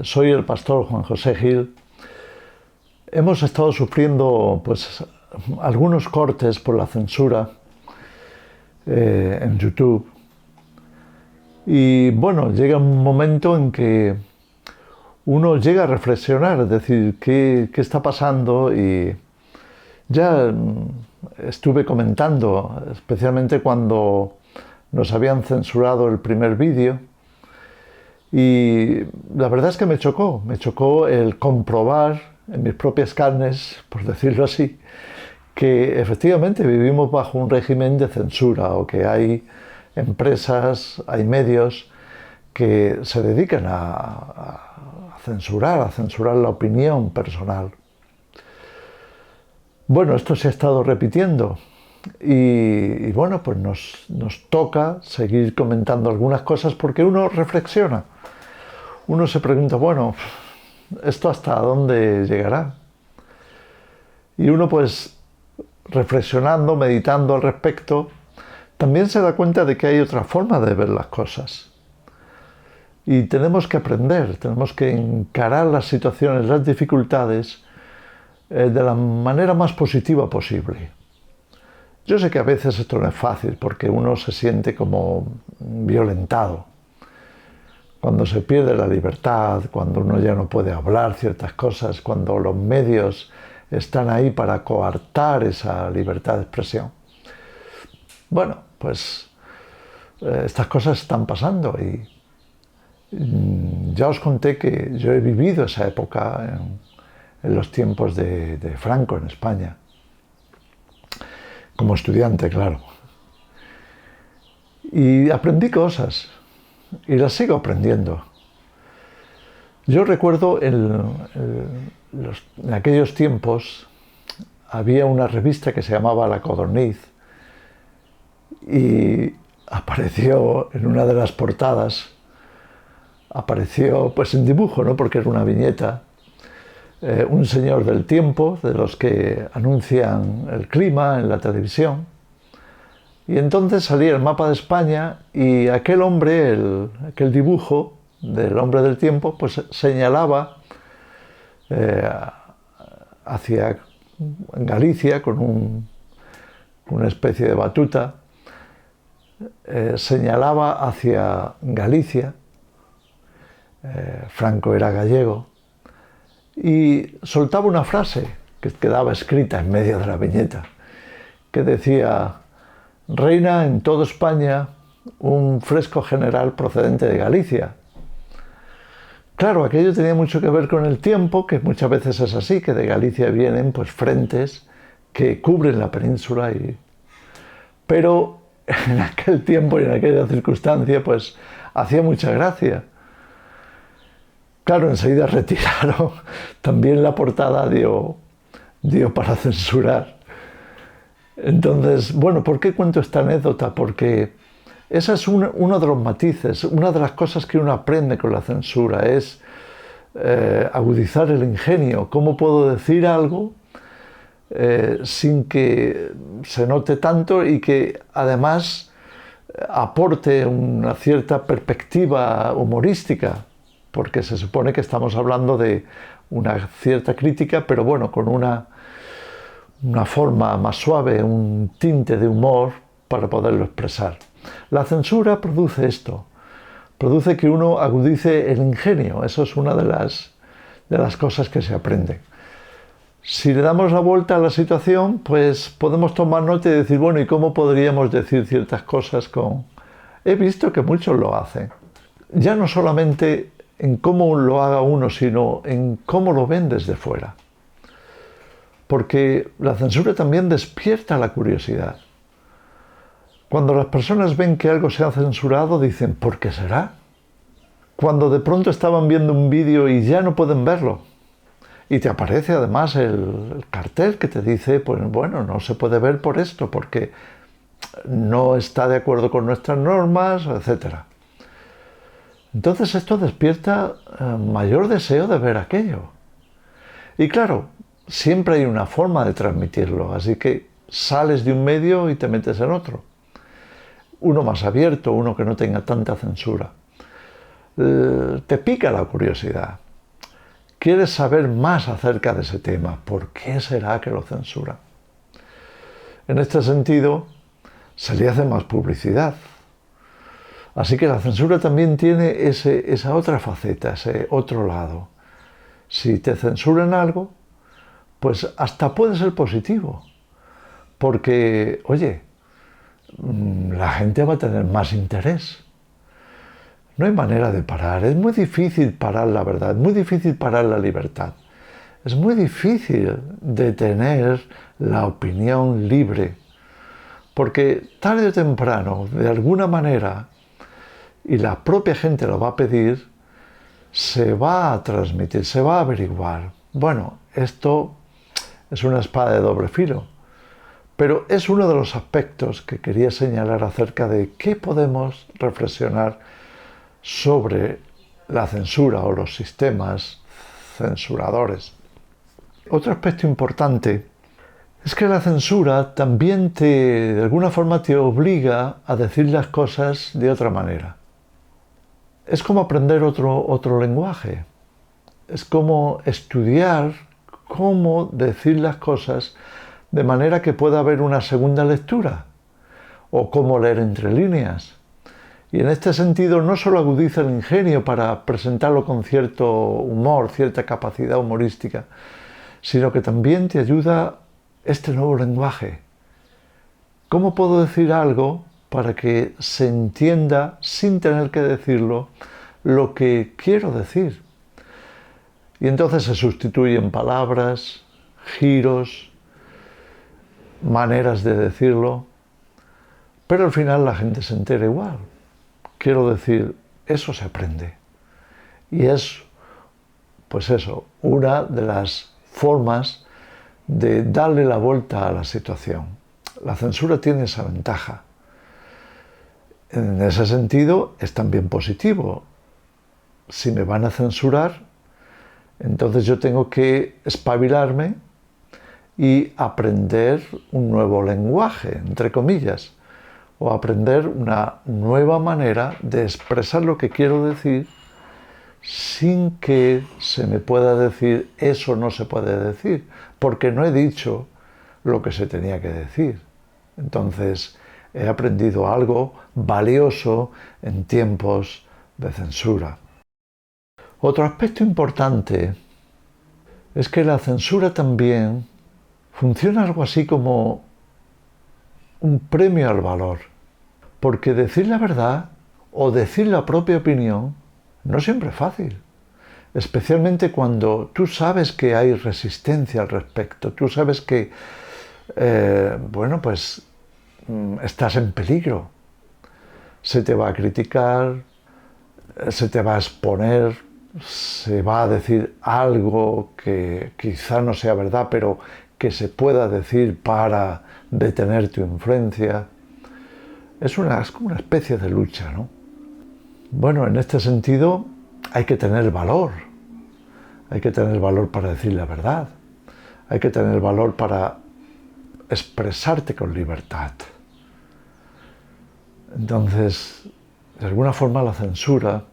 Soy el pastor Juan José Gil. Hemos estado sufriendo algunos cortes por la censura en YouTube. Y bueno, llega un momento en que uno llega a reflexionar, es decir, ¿qué está pasando? Y ya estuve comentando, especialmente cuando nos habían censurado el primer vídeo. Y la verdad es que me chocó el comprobar en mis propias carnes, por decirlo así, que efectivamente vivimos bajo un régimen de censura o que hay empresas, hay medios que se dedican a censurar la opinión personal. Bueno, esto se ha estado repitiendo y bueno, pues nos toca seguir comentando algunas cosas porque uno reflexiona. Uno se pregunta, bueno, ¿esto hasta dónde llegará? Y uno pues reflexionando, meditando al respecto, también se da cuenta de que hay otra forma de ver las cosas. Y tenemos que aprender, tenemos que encarar las situaciones, las dificultades, de la manera más positiva posible. Yo sé que a veces esto no es fácil porque uno se siente como violentado. Cuando se pierde la libertad, cuando uno ya no puede hablar ciertas cosas, cuando los medios están ahí para coartar esa libertad de expresión. Bueno, pues estas cosas están pasando y ya os conté que yo he vivido esa época en los tiempos de Franco en España, como estudiante, claro. Y aprendí cosas. Y las sigo aprendiendo. Yo recuerdo en aquellos tiempos había una revista que se llamaba La Codorniz y apareció en una de las portadas, apareció pues en dibujo, ¿no? Porque era una viñeta, un señor del tiempo, de los que anuncian el clima en la televisión. Y entonces salía el mapa de España y aquel hombre, aquel dibujo del hombre del tiempo, pues señalaba hacia Galicia con una especie de batuta, señalaba hacia Galicia, Franco era gallego, y soltaba una frase que quedaba escrita en medio de la viñeta, que decía: reina en toda España un fresco general procedente de Galicia. Claro, aquello tenía mucho que ver con el tiempo, que muchas veces es así, que de Galicia vienen pues frentes que cubren la península. Pero en aquel tiempo y en aquella circunstancia pues hacía mucha gracia. Claro, enseguida retiraron, también la portada dio para censurar. Entonces, bueno, ¿por qué cuento esta anécdota? Porque ese es uno de los matices, una de las cosas que uno aprende con la censura es agudizar el ingenio. ¿Cómo puedo decir algo sin que se note tanto y que además aporte una cierta perspectiva humorística? Porque se supone que estamos hablando de una cierta crítica, pero bueno, con una forma más suave, un tinte de humor para poderlo expresar. La censura produce esto, produce que uno agudice el ingenio. Eso es una de las cosas que se aprenden. Si le damos la vuelta a la situación, pues podemos tomar nota y decir, bueno, ¿y cómo podríamos decir ciertas cosas con...? He visto que muchos lo hacen. Ya no solamente en cómo lo haga uno, sino en cómo lo ven desde fuera. Porque la censura también despierta la curiosidad. Cuando las personas ven que algo se ha censurado, dicen, ¿por qué será? Cuando de pronto estaban viendo un vídeo y ya no pueden verlo, y te aparece además el cartel que te dice, pues bueno, no se puede ver por esto, porque no está de acuerdo con nuestras normas, etc. Entonces esto despierta mayor deseo de ver aquello. Y claro, siempre hay una forma de transmitirlo, así que sales de un medio y te metes en otro. Uno más abierto, uno que no tenga tanta censura. Te pica la curiosidad. quieres saber más acerca de ese tema. ¿Por qué será que lo censuran? En este sentido, se le hace más publicidad. Así que la censura también tiene esa otra faceta, ese otro lado. Si te censuran algo, pues hasta puede ser positivo. Porque, oye, la gente va a tener más interés. No hay manera de parar. Es muy difícil parar la verdad, es muy difícil parar la libertad. Es muy difícil detener la opinión libre. Porque tarde o temprano, de alguna manera, y la propia gente lo va a pedir, se va a transmitir, se va a averiguar. Bueno, esto es una espada de doble filo, pero es uno de los aspectos que quería señalar acerca de qué podemos reflexionar sobre la censura o los sistemas censuradores. Otro aspecto importante es que la censura también de alguna forma te obliga a decir las cosas de otra manera. Es como aprender otro lenguaje. Es como estudiar cómo decir las cosas de manera que pueda haber una segunda lectura o cómo leer entre líneas. Y en este sentido no solo agudiza el ingenio para presentarlo con cierto humor, cierta capacidad humorística, sino que también te ayuda este nuevo lenguaje. ¿Cómo puedo decir algo para que se entienda, sin tener que decirlo, lo que quiero decir? Y entonces se sustituyen palabras, giros, maneras de decirlo, pero al final la gente se entera igual. Quiero decir, eso se aprende. Y es, pues eso, una de las formas de darle la vuelta a la situación. La censura tiene esa ventaja. En ese sentido es también positivo. Si me van a censurar, entonces yo tengo que espabilarme y aprender un nuevo lenguaje, entre comillas, o aprender una nueva manera de expresar lo que quiero decir sin que se me pueda decir eso no se puede decir, porque no he dicho lo que se tenía que decir. Entonces he aprendido algo valioso en tiempos de censura. Otro aspecto importante es que la censura también funciona algo así como un premio al valor, porque decir la verdad o decir la propia opinión no siempre es fácil, especialmente cuando tú sabes que hay resistencia al respecto, tú sabes que, estás en peligro, se te va a criticar, se te va a exponer, se va a decir algo que quizá no sea verdad, pero que se pueda decir para detener tu influencia. Es como una especie de lucha, ¿no? Bueno, en este sentido hay que tener valor. Hay que tener valor para decir la verdad. Hay que tener valor para expresarte con libertad. Entonces, de alguna forma la censura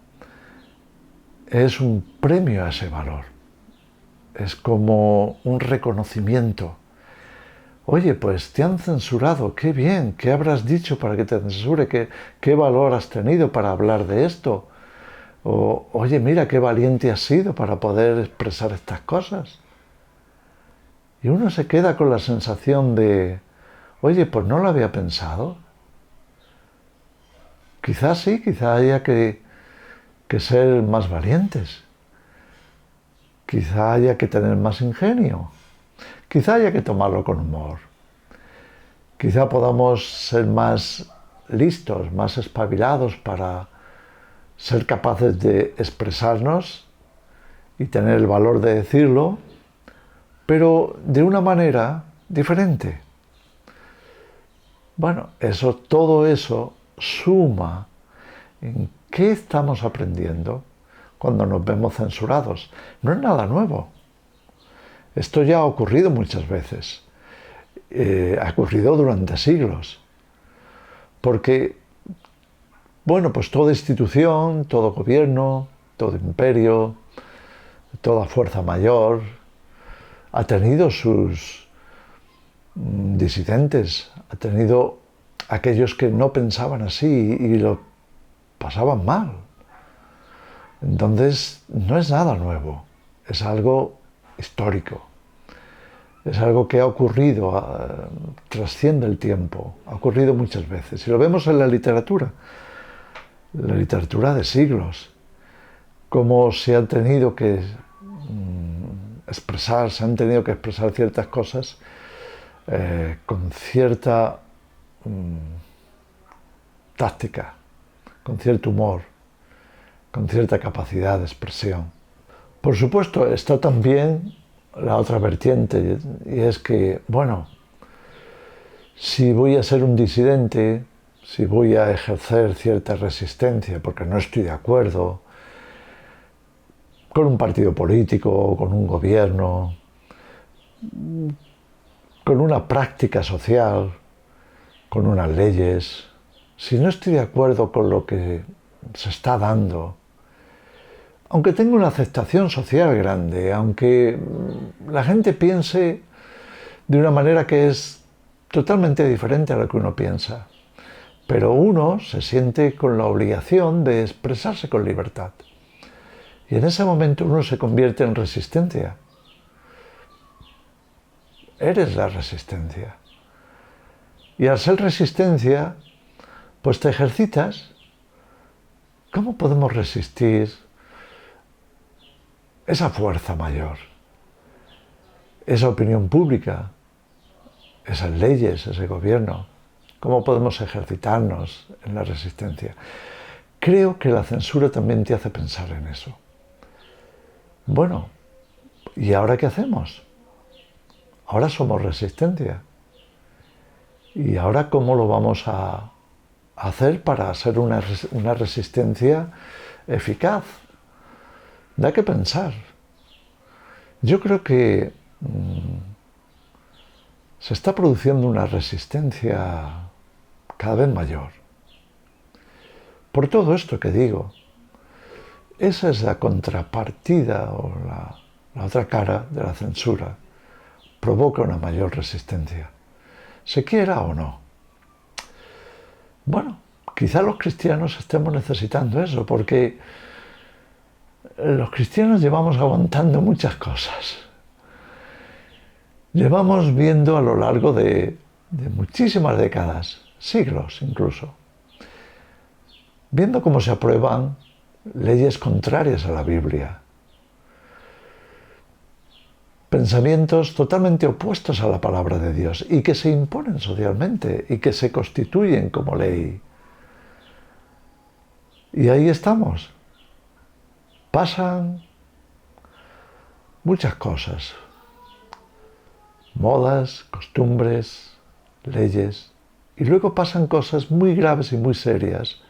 es un premio a ese valor. Es como un reconocimiento. Oye, pues te han censurado, qué bien, ¿qué habrás dicho para que te censure? ¿Qué valor has tenido para hablar de esto? O, oye, mira, qué valiente has sido para poder expresar estas cosas. Y uno se queda con la sensación de, oye, pues no lo había pensado. Quizás sí, quizás haya que ser más valientes. Quizá haya que tener más ingenio. Quizá haya que tomarlo con humor. Quizá podamos ser más listos, más espabilados para ser capaces de expresarnos y tener el valor de decirlo, pero de una manera diferente. Bueno, todo eso suma en qué estamos aprendiendo cuando nos vemos censurados. No es nada nuevo. Esto ya ha ocurrido muchas veces. Ha ocurrido durante siglos. Porque, bueno, pues toda institución, todo gobierno, todo imperio, toda fuerza mayor ha tenido sus disidentes, ha tenido aquellos que no pensaban así y lo pasaban mal. Entonces, no es nada nuevo, es algo histórico, es algo que ha ocurrido, trasciende el tiempo, ha ocurrido muchas veces. Y lo vemos en la literatura de siglos, cómo se han tenido que expresar ciertas cosas con cierta táctica, con cierto humor, con cierta capacidad de expresión. Por supuesto, está también la otra vertiente, y es que, bueno, si voy a ser un disidente, si voy a ejercer cierta resistencia porque no estoy de acuerdo con un partido político, con un gobierno, con una práctica social, con unas leyes, si no estoy de acuerdo con lo que se está dando, aunque tenga una aceptación social grande, aunque la gente piense de una manera que es totalmente diferente a lo que uno piensa, pero uno se siente con la obligación de expresarse con libertad. Y en ese momento uno se convierte en resistencia. Eres la resistencia. Y al ser resistencia, pues te ejercitas. ¿Cómo podemos resistir esa fuerza mayor? Esa opinión pública, esas leyes, ese gobierno. ¿Cómo podemos ejercitarnos en la resistencia? Creo que la censura también te hace pensar en eso. Bueno, ¿y ahora qué hacemos? Ahora somos resistencia. ¿Y ahora cómo lo vamos a hacer para ser una resistencia eficaz? Da que pensar. Yo creo que se está produciendo una resistencia cada vez mayor. Por todo esto que digo, esa es la contrapartida o la otra cara de la censura. Provoca una mayor resistencia, se quiera o no. Bueno, quizá los cristianos estemos necesitando eso, porque los cristianos llevamos aguantando muchas cosas. Llevamos viendo a lo largo de muchísimas décadas, siglos incluso, viendo cómo se aprueban leyes contrarias a la Biblia, pensamientos totalmente opuestos a la palabra de Dios y que se imponen socialmente y que se constituyen como ley. Y ahí estamos. Pasan muchas cosas, modas, costumbres, leyes, y luego pasan cosas muy graves y muy serias,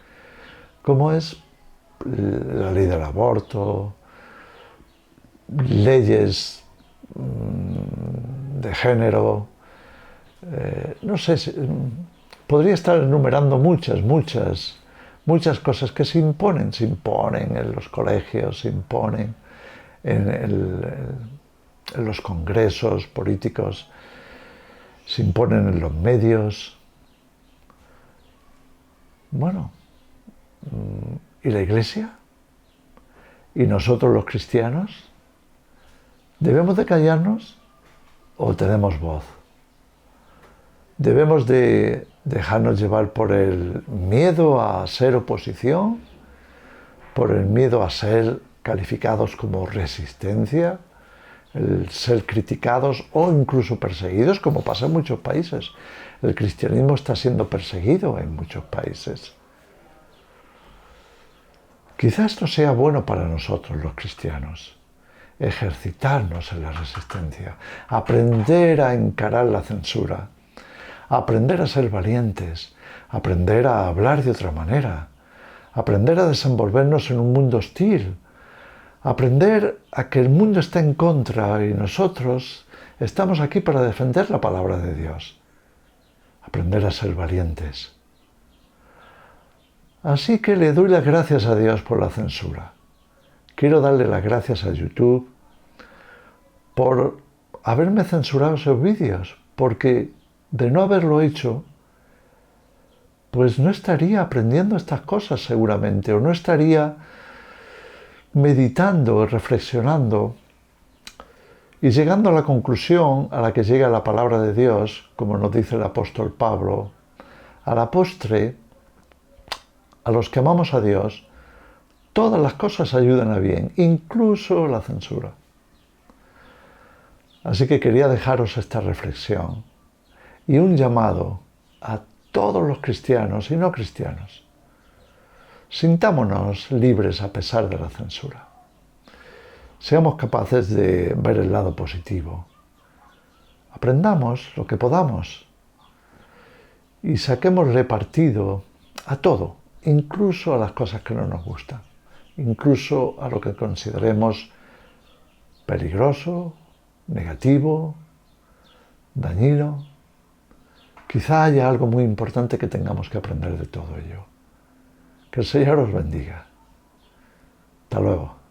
como es la ley del aborto, leyes de género, no sé, podría estar enumerando muchas cosas que se imponen en los colegios, se imponen en los congresos políticos, se imponen en los medios. Bueno, ¿y la Iglesia? ¿Y nosotros los cristianos? ¿Debemos de callarnos o tenemos voz? ¿Debemos de dejarnos llevar por el miedo a ser oposición? ¿Por el miedo a ser calificados como resistencia? ¿El ser criticados o incluso perseguidos, como pasa en muchos países? El cristianismo está siendo perseguido en muchos países. Quizás esto sea bueno para nosotros los cristianos. Ejercitarnos en la resistencia, aprender a encarar la censura, aprender a ser valientes, aprender a hablar de otra manera, aprender a desenvolvernos en un mundo hostil, aprender a que el mundo está en contra y nosotros estamos aquí para defender la palabra de Dios, aprender a ser valientes. Así que le doy las gracias a Dios por la censura. Quiero darle las gracias a YouTube, por haberme censurado esos vídeos, porque de no haberlo hecho, pues no estaría aprendiendo estas cosas seguramente, o no estaría meditando, reflexionando y llegando a la conclusión a la que llega la palabra de Dios, como nos dice el apóstol Pablo, a la postre, a los que amamos a Dios, todas las cosas ayudan a bien, incluso la censura. Así que quería dejaros esta reflexión y un llamado a todos los cristianos y no cristianos. Sintámonos libres a pesar de la censura. Seamos capaces de ver el lado positivo. Aprendamos lo que podamos y saquémosle partido a todo, incluso a las cosas que no nos gustan, incluso a lo que consideremos peligroso, negativo, dañino. Quizá haya algo muy importante que tengamos que aprender de todo ello. Que el Señor os bendiga. Hasta luego.